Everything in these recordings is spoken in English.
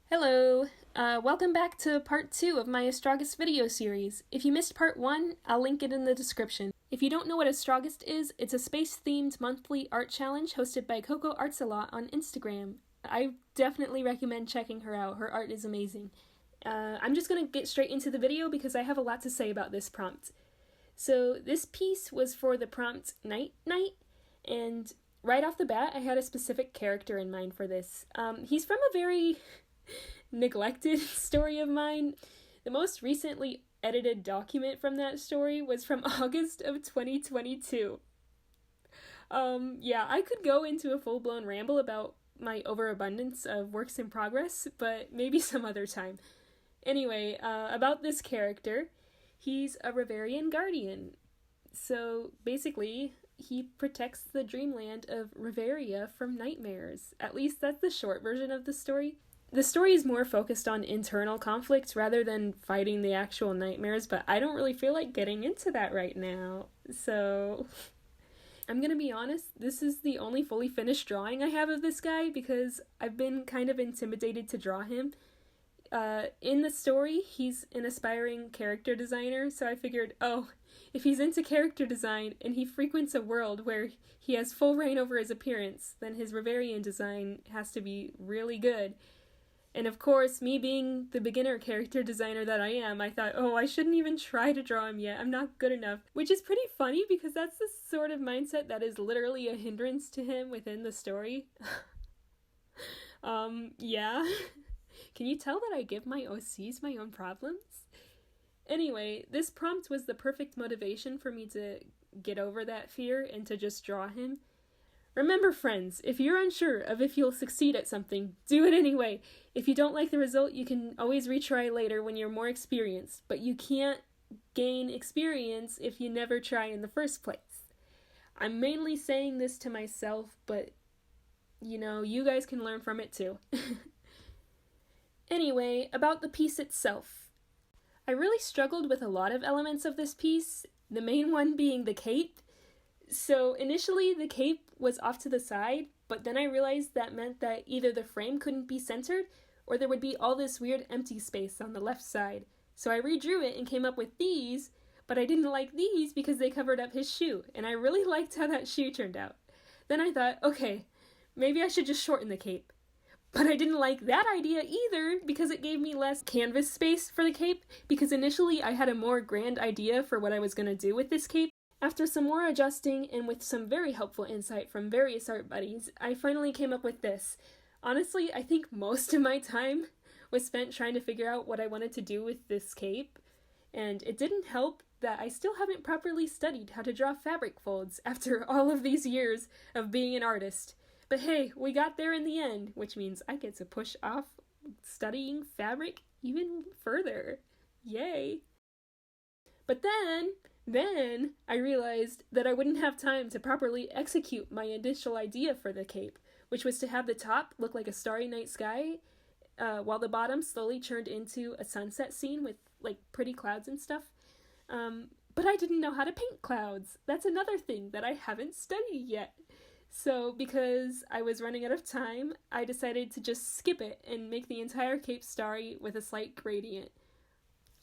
Hello! Welcome back to part 2 of my Astrogust video series. If you missed part 1, I'll link it in the description. If you don't know what Astrogust is, it's a space-themed monthly art challenge hosted by Coco Arts a Lot on Instagram. I definitely recommend checking her out. Her art is amazing. I'm just gonna get straight into the video because I have a lot to say about this prompt. So this piece was for the prompt Night Night, and right off the bat I had a specific character in mind for this. He's from a very neglected story of mine. The most recently edited document from that story was from August of 2022. I could go into a full-blown ramble about my overabundance of works in progress, but maybe some other time. Anyway, about this character, he's a Riverian guardian. So basically, he protects the dreamland of Riveria from nightmares. At least that's the short version of the story. The story is more focused on internal conflicts rather than fighting the actual nightmares, but I don't really feel like getting into that right now. So I'm gonna be honest, this is the only fully finished drawing I have of this guy because I've been kind of intimidated to draw him. In the story, he's an aspiring character designer, so I figured, if he's into character design and he frequents a world where he has full reign over his appearance, then his Riverian design has to be really good. And of course, me being the beginner character designer that I am, I thought, I shouldn't even try to draw him yet. I'm not good enough. Which is pretty funny because that's the sort of mindset that is literally a hindrance to him within the story. Yeah. Can you tell that I give my OCs my own problems? Anyway, this prompt was the perfect motivation for me to get over that fear and to just draw him. Remember, friends, if you're unsure of if you'll succeed at something, do it anyway. If you don't like the result, you can always retry later when you're more experienced, but you can't gain experience if you never try in the first place. I'm mainly saying this to myself, but, you guys can learn from it too. Anyway, about the piece itself. I really struggled with a lot of elements of this piece, the main one being the cape. So initially the cape was off to the side, but then I realized that meant that either the frame couldn't be centered or there would be all this weird empty space on the left side. So I redrew it and came up with these, but I didn't like these because they covered up his shoe, and I really liked how that shoe turned out. Then I thought, okay, maybe I should just shorten the cape. But I didn't like that idea either because it gave me less canvas space for the cape, because initially I had a more grand idea for what I was going to do with this cape. After some more adjusting and with some very helpful insight from various art buddies, I finally came up with this. Honestly, I think most of my time was spent trying to figure out what I wanted to do with this cape, and it didn't help that I still haven't properly studied how to draw fabric folds after all of these years of being an artist. But hey, we got there in the end, which means I get to push off studying fabric even further. Yay! But then I realized that I wouldn't have time to properly execute my initial idea for the cape, which was to have the top look like a starry night sky, while the bottom slowly turned into a sunset scene with pretty clouds and stuff. But I didn't know how to paint clouds. That's another thing that I haven't studied yet. So because I was running out of time, I decided to just skip it and make the entire cape starry with a slight gradient.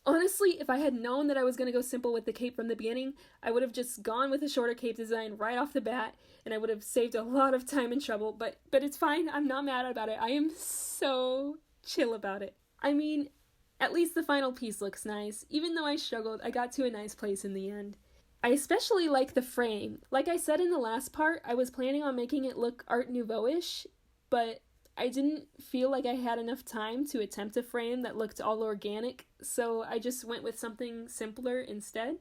Honestly, if I had known that I was going to go simple with the cape from the beginning, I would have just gone with a shorter cape design right off the bat, and I would have saved a lot of time and trouble, but it's fine. I'm not mad about it. I am so chill about it. I mean, at least the final piece looks nice. Even though I struggled, I got to a nice place in the end. I especially like the frame. Like I said in the last part, I was planning on making it look Art Nouveau-ish, but I didn't feel like I had enough time to attempt a frame that looked all organic, so I just went with something simpler instead.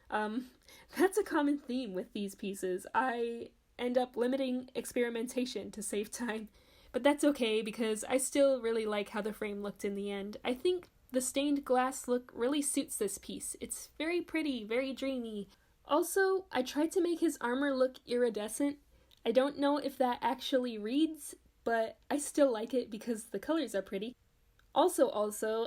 That's a common theme with these pieces. I end up limiting experimentation to save time, but that's okay because I still really like how the frame looked in the end. I think the stained glass look really suits this piece. It's very pretty, very dreamy. Also, I tried to make his armor look iridescent. I don't know if that actually reads, but I still like it because the colors are pretty. Also,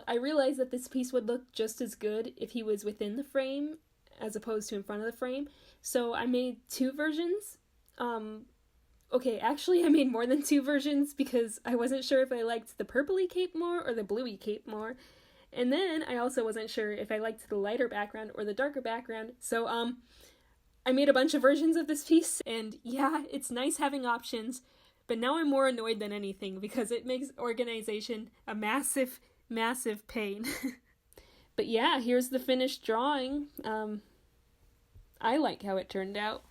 I realized that this piece would look just as good if he was within the frame as opposed to in front of the frame, so I made two versions. Okay, actually I made more than 2 versions because I wasn't sure if I liked the purpley cape more or the bluey cape more. And then I also wasn't sure if I liked the lighter background or the darker background. So I made a bunch of versions of this piece, and yeah, it's nice having options, but now I'm more annoyed than anything because it makes organization a massive, massive pain. But yeah, here's the finished drawing. I like how it turned out.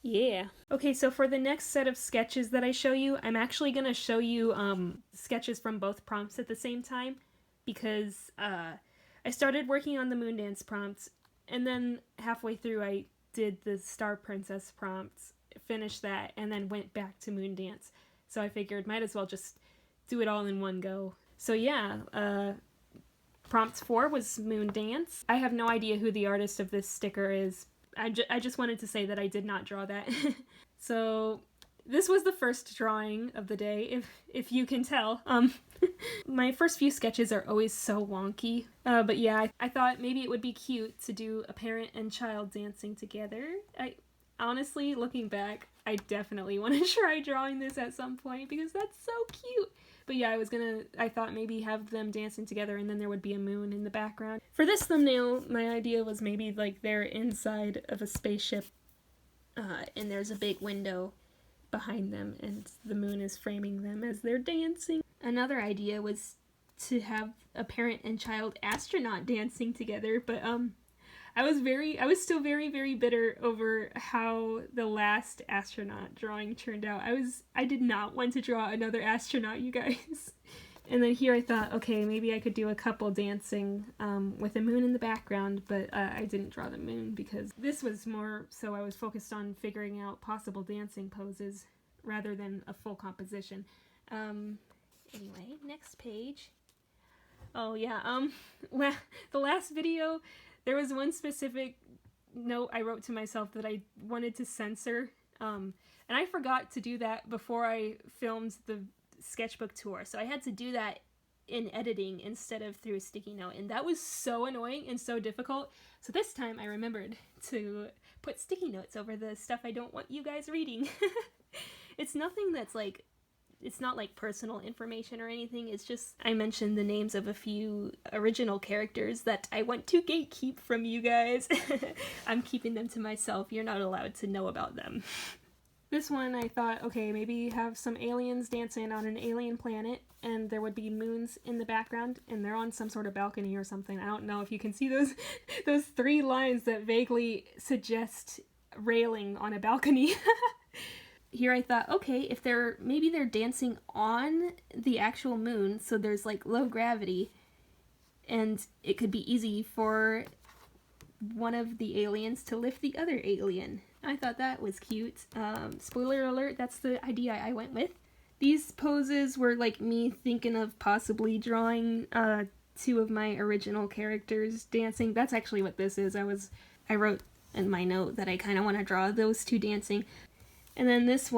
Yeah. Okay, so for the next set of sketches that I show you, I'm actually going to show you sketches from both prompts at the same time because I started working on the Moondance prompts, and then halfway through I did the Star Princess prompts, finished that, and then went back to Moondance. So I figured might as well just do it all in one go. So yeah, prompt 4 was Moondance. I have no idea who the artist of this sticker is. I just wanted to say that I did not draw that. So this was the first drawing of the day, if you can tell. My first few sketches are always so wonky, but yeah, I thought maybe it would be cute to do a parent and child dancing together. I honestly, looking back, I definitely want to try drawing this at some point because that's so cute. But yeah, I thought maybe have them dancing together and then there would be a moon in the background. For this thumbnail, my idea was maybe like they're inside of a spaceship and there's a big window behind them and the moon is framing them as they're dancing. Another idea was to have a parent and child astronaut dancing together, but I was still very, very bitter over how the last astronaut drawing turned out. I did not want to draw another astronaut, you guys. And then here I thought, okay, maybe I could do a couple dancing with a moon in the background, but I didn't draw the moon because this was more so I was focused on figuring out possible dancing poses rather than a full composition. Anyway, next page. Oh yeah, the last video, there was one specific note I wrote to myself that I wanted to censor, and I forgot to do that before I filmed the sketchbook tour, so I had to do that in editing instead of through a sticky note, and that was so annoying and so difficult. So this time I remembered to put sticky notes over the stuff I don't want you guys reading. It's nothing that's like, it's not like personal information or anything, it's just I mentioned the names of a few original characters that I want to gatekeep from you guys. I'm keeping them to myself, you're not allowed to know about them. This one I thought, okay, maybe have some aliens dancing on an alien planet and there would be moons in the background and they're on some sort of balcony or something. I don't know if you can see those 3 lines that vaguely suggest railing on a balcony. Here I thought, okay, if maybe they're dancing on the actual moon, so there's like low gravity, and it could be easy for one of the aliens to lift the other alien. I thought that was cute. Spoiler alert, that's the idea I went with. These poses were like me thinking of possibly drawing 2 of my original characters dancing. That's actually what this is. I wrote in my note that I kind of want to draw those 2 dancing. And then this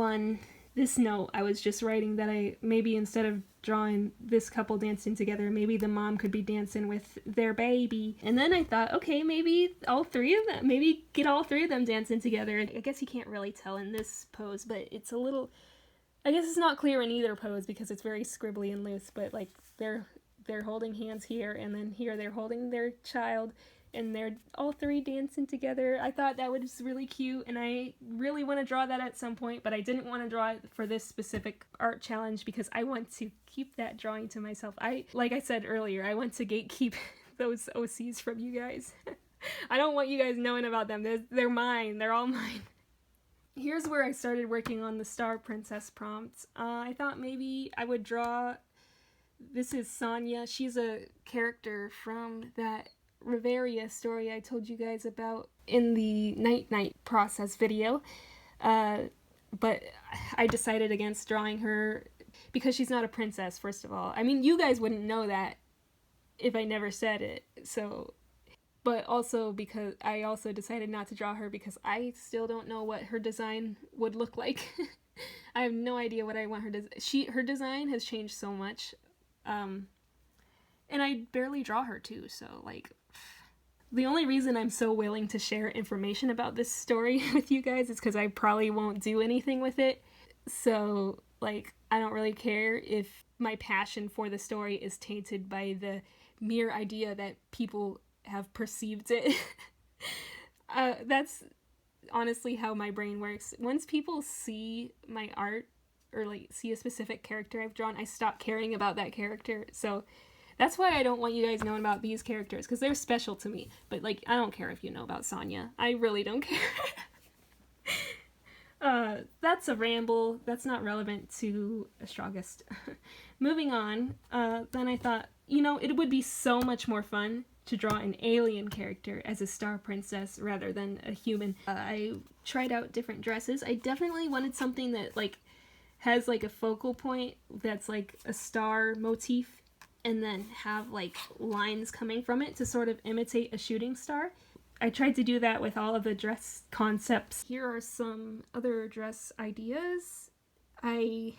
note, I was just writing that maybe instead of drawing this couple dancing together, maybe the mom could be dancing with their baby. And then I thought, okay, maybe get all 3 of them dancing together. I guess you can't really tell in this pose, but it's a little, I guess it's not clear in either pose because it's very scribbly and loose, but like they're holding hands here, and then here they're holding their child, and they're all 3 dancing together. I thought that was really cute, and I really want to draw that at some point, but I didn't want to draw it for this specific art challenge because I want to keep that drawing to myself. Like I said earlier, I want to gatekeep those OCs from you guys. I don't want you guys knowing about them. They're mine. They're all mine. Here's where I started working on the Star Princess prompts. I thought maybe I would draw... This is Sonia. She's a character from that Riveria story I told you guys about in the night process video, but I decided against drawing her because she's not a princess, first of all. I mean, you guys wouldn't know that if I never said it, so, but also because I also decided not to draw her because I still don't know what her design would look like. I have no idea what I want her design has changed so much, and I barely draw her too, so like, the only reason I'm so willing to share information about this story with you guys is because I probably won't do anything with it. So, like, I don't really care if my passion for the story is tainted by the mere idea that people have perceived it. That's honestly how my brain works. Once people see my art or like see a specific character I've drawn, I stop caring about that character. So that's why I don't want you guys knowing about these characters, because they're special to me. But like, I don't care if you know about Sonya. I really don't care. That's a ramble. That's not relevant to Astrogust. Moving on, then I thought, it would be so much more fun to draw an alien character as a star princess rather than a human. I tried out different dresses. I definitely wanted something that like has like a focal point that's like a star motif, and then have like lines coming from it to sort of imitate a shooting star. I tried to do that with all of the dress concepts. Here are some other dress ideas. I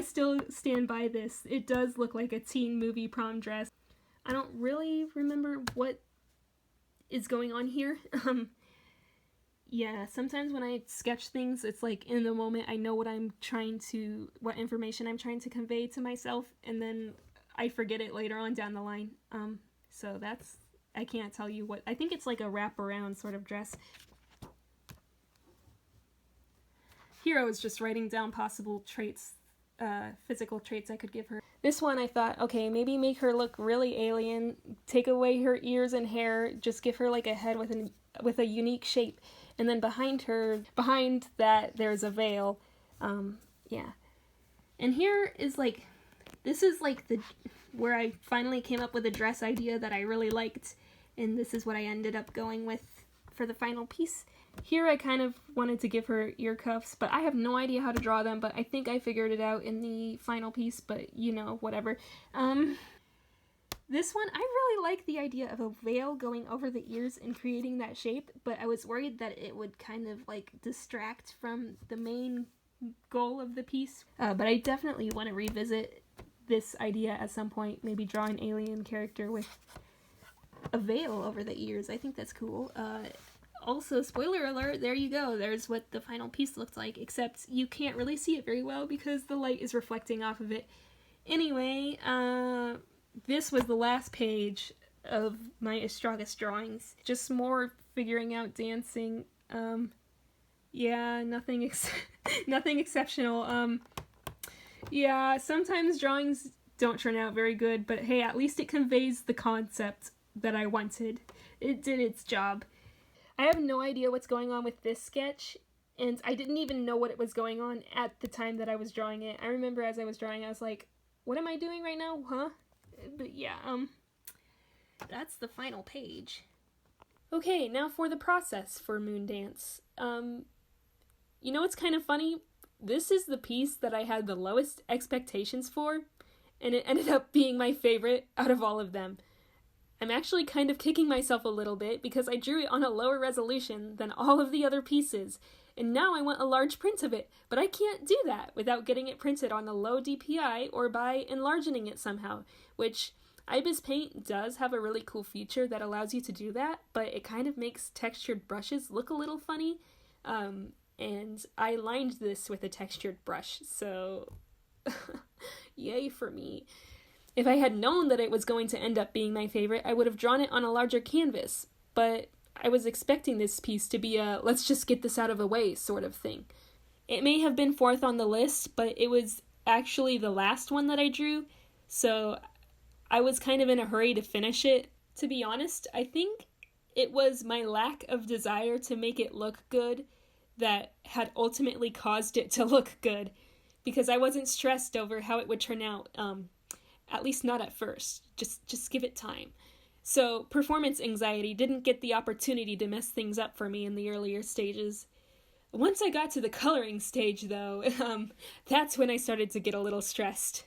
still stand by this. It does look like a teen movie prom dress. I don't really remember what is going on here. Yeah, sometimes when I sketch things, it's like in the moment I know what information I'm trying to convey to myself, and then I forget it later on down the line. So I can't tell you what. I think it's like a wraparound sort of dress. Here I was just writing down possible traits, physical traits I could give her. This one I thought, okay, maybe make her look really alien, take away her ears and hair, just give her like a head with a unique shape, and then behind that there's a veil. Yeah. And here is like, this is like where I finally came up with a dress idea that I really liked, and this is what I ended up going with for the final piece. Here I kind of wanted to give her ear cuffs, but I have no idea how to draw them, but I think I figured it out in the final piece, but whatever. This one, I really like the idea of a veil going over the ears and creating that shape, but I was worried that it would kind of like distract from the main goal of the piece. But I definitely want to revisit this idea at some point, maybe draw an alien character with a veil over the ears. I think that's cool. Also, spoiler alert, there you go. There's what the final piece looks like, except you can't really see it very well because the light is reflecting off of it. Anyway, this was the last page of my Astrogust drawings. Just more figuring out dancing. Yeah, nothing exceptional. Yeah, sometimes drawings don't turn out very good, but hey, at least it conveys the concept that I wanted. It did its job. I have no idea what's going on with this sketch, and I didn't even know what it was going on at the time that I was drawing it. I remember as I was drawing, I was like, what am I doing right now, huh? But yeah, that's the final page. Okay, now for the process for Moondance. It's kind of funny? This is the piece that I had the lowest expectations for, and it ended up being my favorite out of all of them. I'm actually kind of kicking myself a little bit because I drew it on a lower resolution than all of the other pieces, and now I want a large print of it, but I can't do that without getting it printed on a low DPI or by enlarging it somehow, which Ibis Paint does have a really cool feature that allows you to do that, but it kind of makes textured brushes look a little funny, and I lined this with a textured brush, so yay for me. If I had known that it was going to end up being my favorite, I would have drawn it on a larger canvas, but I was expecting this piece to be a let's just get this out of the way sort of thing. It may have been fourth on the list, but it was actually the last one that I drew, so I was kind of in a hurry to finish it. To be honest, I think it was my lack of desire to make it look good that had ultimately caused it to look good, because I wasn't stressed over how it would turn out, at least not at first. Just give it time. So performance anxiety didn't get the opportunity to mess things up for me in the earlier stages. Once I got to the coloring stage, though, that's when I started to get a little stressed.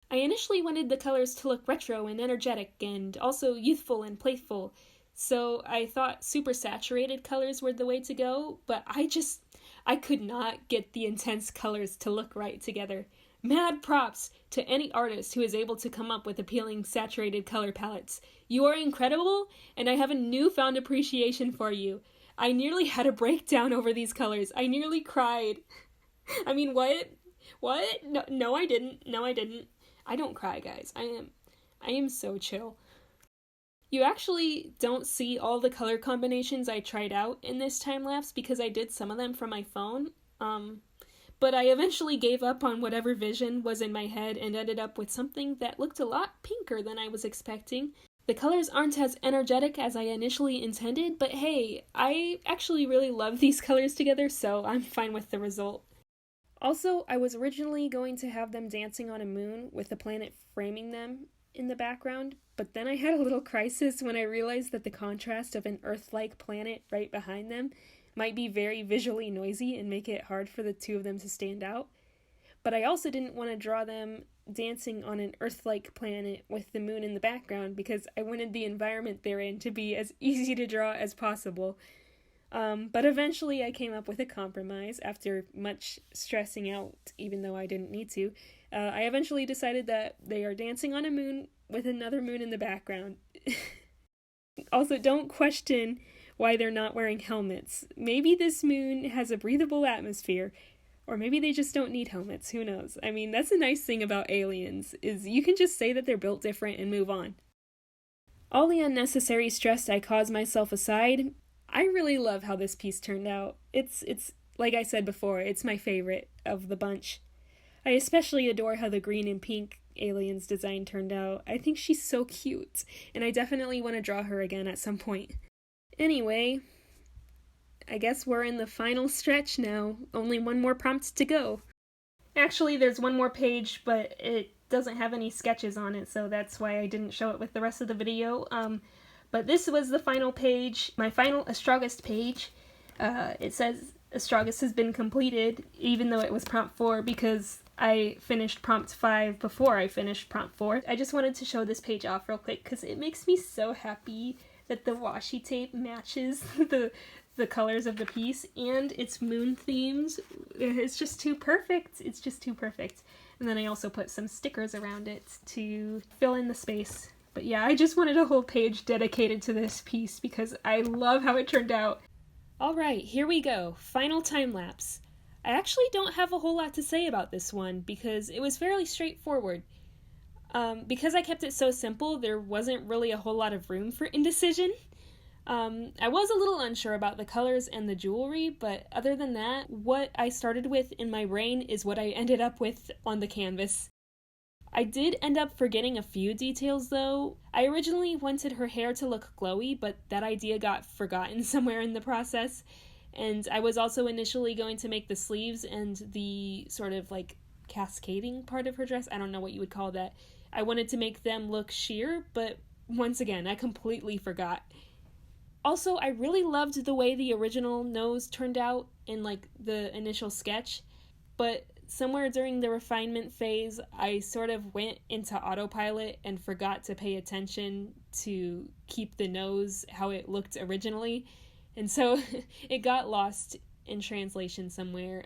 I initially wanted the colors to look retro and energetic and also youthful and playful, so I thought super saturated colors were the way to go, but I could not get the intense colors to look right together. Mad props to any artist who is able to come up with appealing saturated color palettes. You are incredible, and I have a newfound appreciation for you. I nearly had a breakdown over these colors. I nearly cried. I mean, what? What? No, no, I didn't. No, I didn't. I don't cry, guys. I am so chill. You actually don't see all the color combinations I tried out in this time lapse because I did some of them from my phone. But I eventually gave up on whatever vision was in my head and ended up with something that looked a lot pinker than I was expecting. The colors aren't as energetic as I initially intended, but hey, I actually really love these colors together, so I'm fine with the result. Also, I was originally going to have them dancing on a moon with the planet framing them in the background, but then I had a little crisis when I realized that the contrast of an Earth-like planet right behind them might be very visually noisy and make it hard for the two of them to stand out. But I also didn't want to draw them dancing on an Earth-like planet with the moon in the background because I wanted the environment they're in to be as easy to draw as possible. But eventually I came up with a compromise after much stressing out, even though I didn't need to. I eventually decided that they are dancing on a moon with another moon in the background. Also, don't question why they're not wearing helmets. Maybe this moon has a breathable atmosphere, or maybe they just don't need helmets, who knows? I mean, that's a nice thing about aliens, is you can just say that they're built different and move on. All the unnecessary stress I caused myself aside, I really love how this piece turned out. It's like I said before, it's my favorite of the bunch. I especially adore how the green and pink alien's design turned out. I think she's so cute, and I definitely want to draw her again at some point. Anyway, I guess we're in the final stretch now. Only one more prompt to go. Actually, there's one more page, but it doesn't have any sketches on it, so that's why I didn't show it with the rest of the video. But this was the final page, my final Astrogust page. It says Astrogust has been completed, even though it was prompt 4, because I finished prompt 5 before I finished prompt 4. I just wanted to show this page off real quick, because it makes me so happy that the washi tape matches the colors of the piece and its moon themes. It's just too perfect. It's just too perfect. And then I also put some stickers around it to fill in the space. But yeah, I just wanted a whole page dedicated to this piece because I love how it turned out. Alright, here we go. Final time lapse. I actually don't have a whole lot to say about this one because it was fairly straightforward. Because I kept it so simple, there wasn't really a whole lot of room for indecision. I was a little unsure about the colors and the jewelry, but other than that, what I started with in my brain is what I ended up with on the canvas. I did end up forgetting a few details though. I originally wanted her hair to look glowy, but that idea got forgotten somewhere in the process. And I was also initially going to make the sleeves and the sort of like cascading part of her dress, I don't know what you would call that. I wanted to make them look sheer, but once again, I completely forgot. Also, I really loved the way the original nose turned out in like the initial sketch, but somewhere during the refinement phase, I sort of went into autopilot and forgot to pay attention to keep the nose how it looked originally, and so it got lost in translation somewhere.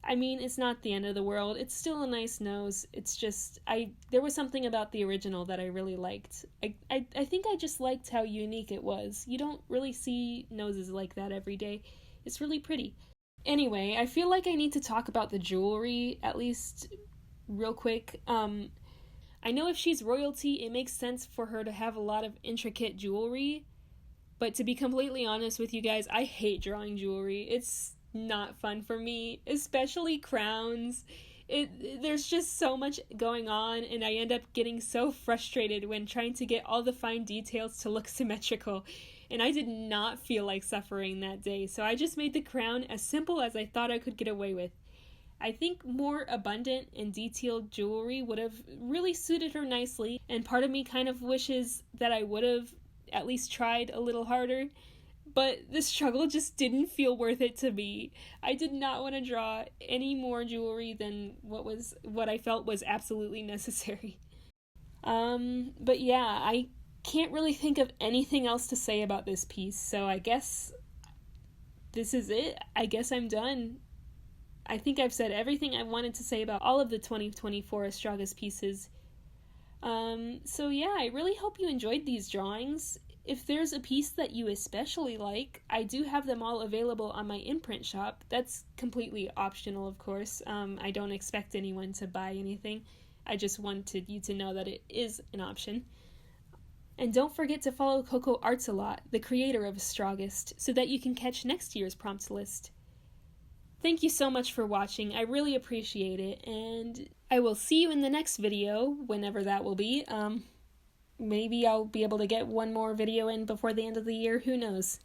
I mean, it's not the end of the world. It's still a nice nose. It's just, there was something about the original that I really liked. I think I just liked how unique it was. You don't really see noses like that every day. It's really pretty. Anyway, I feel like I need to talk about the jewelry, at least real quick. I know if she's royalty, it makes sense for her to have a lot of intricate jewelry, but to be completely honest with you guys, I hate drawing jewelry. It's not fun for me, especially crowns. There's just so much going on, and I end up getting so frustrated when trying to get all the fine details to look symmetrical, and I did not feel like suffering that day, so I just made the crown as simple as I thought I could get away with. I think more abundant and detailed jewelry would have really suited her nicely, and part of me kind of wishes that I would have at least tried a little harder. But the struggle just didn't feel worth it to me. I did not want to draw any more jewelry than what I felt was absolutely necessary. But yeah, I can't really think of anything else to say about this piece, so I guess this is it. I guess I'm done. I think I've said everything I wanted to say about all of the 2024 Astrogust pieces. So yeah, I really hope you enjoyed these drawings. If there's a piece that you especially like, I do have them all available on my imprint shop. That's completely optional, of course. I don't expect anyone to buy anything. I just wanted you to know that it is an option. And don't forget to follow Coco Arts a lot, the creator of Astrogust, so that you can catch next year's prompt list. Thank you so much for watching. I really appreciate it, and I will see you in the next video, whenever that will be. Maybe I'll be able to get one more video in before the end of the year, who knows.